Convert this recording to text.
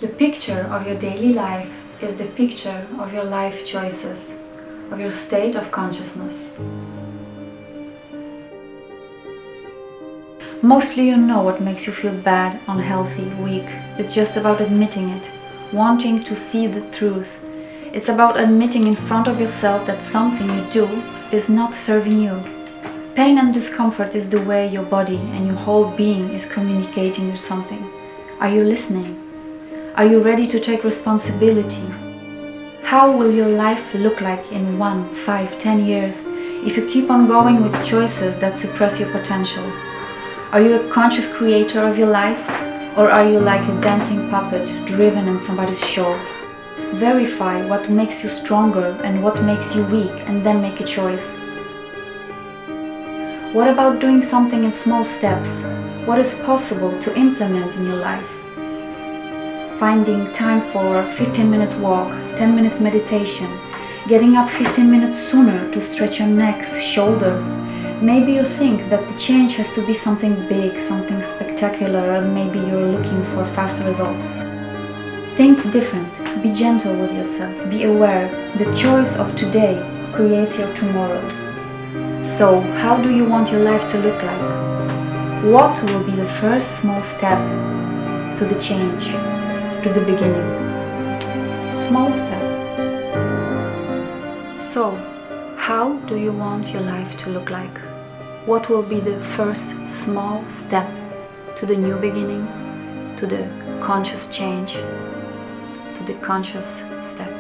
The picture of your daily life is the picture of your life choices, of your state of consciousness. Mostly you know what makes you feel bad, unhealthy, weak. It's just about admitting it, wanting to see the truth. It's about admitting in front of yourself that something you do is not serving you. Pain and discomfort is the way your body and your whole being is communicating you something. Are you listening? Are you ready to take responsibility? How will your life look like in 1, 5, 10 years if you keep on going with choices that suppress your potential? Are you a conscious creator of your life, or are you like a dancing puppet driven in somebody's show? Verify what makes you stronger and what makes you weak, and then make a choice. What about doing something in small steps? What is possible to implement in your life? Finding time for 15 minutes walk, 10 minutes meditation, getting up 15 minutes sooner to stretch your necks, shoulders. Maybe you think that the change has to be something big, something spectacular, and maybe you're looking for fast results. Think different, be gentle with yourself, be aware. The choice of today creates your tomorrow. So, how do you want your life to look like? What will be the first small step to the change, to the beginning? Small step. So, how do you want your life to look like? What will be the first small step to the new beginning, to the conscious change, to the conscious step?